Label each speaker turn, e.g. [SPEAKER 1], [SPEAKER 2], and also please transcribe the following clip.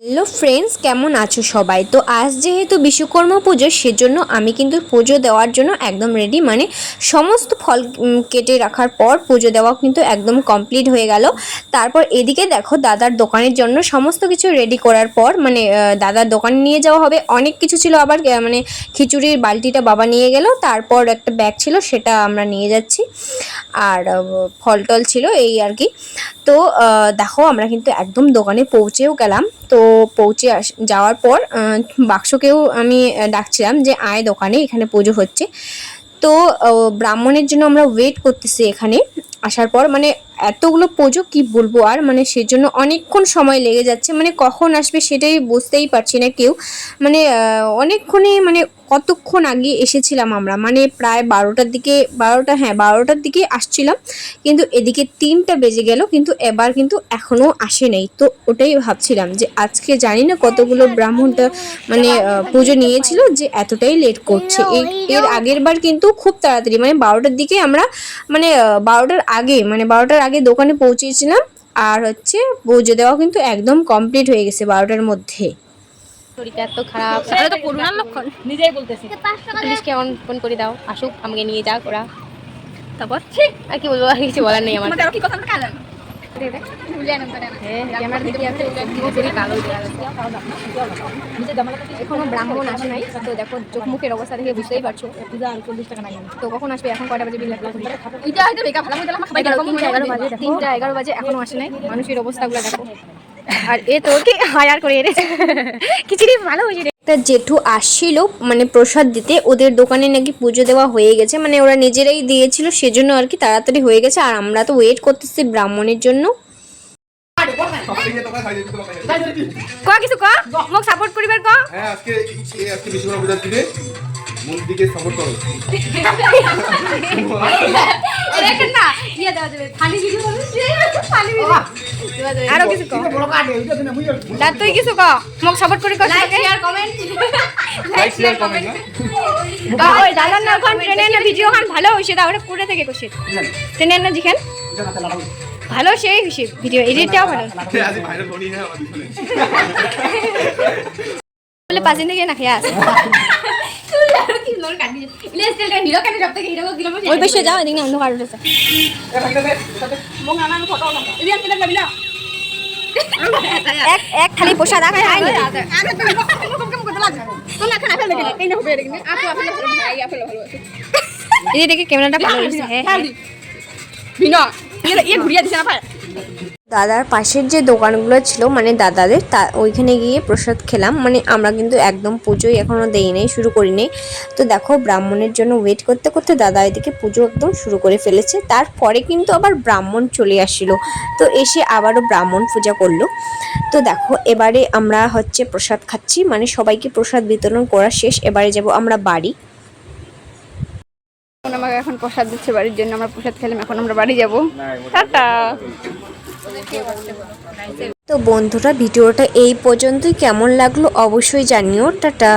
[SPEAKER 1] Hello friends, কেমন আছো সবাই? তো আজ যেহেতু বিশ্বকর্মা পুজো, সেজন্য আমি কিন্তু পুজো দেওয়ার জন্য একদম রেডি। মানে সমস্ত ফল কেটে রাখার পর পুজো দেওয়া কিন্তু একদম কমপ্লিট হয়ে গেল। তারপর এদিকে দেখো, দাদার দোকানের জন্য সমস্ত কিছু রেডি করার পর মানে দাদার দোকানে নিয়ে যাওয়া হবে। অনেক কিছু ছিল, আবার মানে খিচুড়ির বালতিটা বাবা নিয়ে গেল, তারপর একটা ব্যাগ ছিল সেটা আমরা নিয়ে যাচ্ছি, আর ফল টল ছিল এই আর কি। তো দেখো, আমরা কিন্তু একদম দোকানে পৌঁছেও গেলাম। তো পৌঁছে যাওয়ার পর বাক্সকেও আমি ডাকছিলাম যে আয় দোকানে, এখানে পুজো হচ্ছে। তো ব্রাহ্মণের জন্য আমরা ওয়েট করতেছি এখানে আসার পর। মানে এতগুলো পুজো কি বলবো আর, মানে সেজন্য অনেকক্ষণ সময় লেগে যাচ্ছে। মানে কখন আসবে সেটাই বুঝতেই পারছি না কেউ। মানে অনেকক্ষণে, মানে কতক্ষণ আগে এসেছিলাম আমরা, মানে প্রায় 12টার দিকে, 12টার দিকে আসছিলাম, কিন্তু এদিকে 3টা বেজে গেল, কিন্তু এবার কিন্তু এখনও আসে নাই। তো ওটাই ভাবছিলাম যে আজকে জানি না কতগুলো ব্রাহ্মণটা মানে পুজো নিয়েছিল যে এতটাই লেট করছে। এর আগের বার কিন্তু খুব তাড়াতাড়ি, মানে 12টার দিকে আমরা, মানে 12টার আগে দোকানে পৌঁছেছিলাম। আর হচ্ছে পুজো দেওয়া কিন্তু একদম কমপ্লিট হয়ে গেছে 12টার মধ্যে।
[SPEAKER 2] শরীরটা এত খারাপ, তাহলে তো করোনার লক্ষণ। নিজেই বলতেছি, পুলিশকে ফোন করে দাও, আসুক, আমাকে নিয়ে যাক ওরা। তারপর আর কি বলবো, আর কিছু বলার নেই আমার। এখনো ব্রাহ্মণ আসে নাই, তো দেখো চোখ মুখের অবস্থা দেখে বুঝতেই পারছো। তো কখন আসবে? এখন কয়টা বাজে? 3টা 11 বাজে, এখনো আসে নাই। মানুষের অবস্থাগুলো দেখো। আর এ তো কি হায়ার করে এনেছে খিচুড়ি ভালো হয়েছে।
[SPEAKER 1] একটা জেঠু আসছিল মানে প্রসাদ দিতে, ওদের দোকানে নাকি পুজো দেওয়া হয়ে গেছে, মানে ওরা নিজেরাই দিয়েছিল, সেজন্য আর কি তাড়াতাড়ি হয়ে গেছে। আর আমরা তো ওয়েট করতেছি ব্রাহ্মণের জন্য।
[SPEAKER 2] কিছু মোক সাপোর্ট করিবার
[SPEAKER 3] হ্যাঁ, আজকে বিশ্বকর্মা পূজার দিনে মন্দিরকে সাপোর্ট করো।
[SPEAKER 2] দেখেন না, ইয়া দেওয়া যাবে খালি ভিডিও হবে, খালি ভিডিও আরো কিছু দাঁত তুই কিছু মোক সাপোর্ট করি like share comment, like share comment. ওই দাদার না কোন ট্রেনের না ভিডিও খান ভালো হইছে, তাহলে পুরো থেকে কোশে ট্রেনের না জিখান ভালো, সেই হইছে ভিডিও এডিটটাও ভালো।
[SPEAKER 3] আজ ভাইরাল বনি না আমাদের শুনে
[SPEAKER 2] বলে পাঁচ দিন থেকে না খেয়ে আসে। ওই পাশে যাও, এদিকে অন্ধকার উঠেছে। এক থালি প্রসাদ দেখে ক্যামেরাটা ভালো হয়েছে।
[SPEAKER 1] দাদার পাশের যে দোকানগুলো ছিল মানে দাদাদের, ওইখানে গিয়ে প্রসাদ খেলাম। মানে আমরা কিন্তু একদম পুজোই এখনও দেই নাই, শুরু করি নাই। তো দেখো, ব্রাহ্মণের জন্য ওয়েট করতে করতে দাদা এদিকে পুজো একদম শুরু করে ফেলেছে। তারপরে কিন্তু আবার ব্রাহ্মণ চলে আসছিল, তো এসে আবারও ব্রাহ্মণ পূজা করলো। তো দেখো, এবারে আমরা হচ্ছে প্রসাদ খাচ্ছি, মানে সবাইকে প্রসাদ বিতরণ করা শেষ। এবারে যাব আমরা বাড়ি।
[SPEAKER 2] আমাকে এখন প্রসাদ দিচ্ছে বাড়ির জন্য, আমরা প্রসাদ খেলাম, এখন আমরা বাড়ি যাব। টাটা।
[SPEAKER 1] তো বন্ধুরা, ভিডিওটা এই পর্যন্তই। কেমন লাগলো অবশ্যই জানিও। টাটা।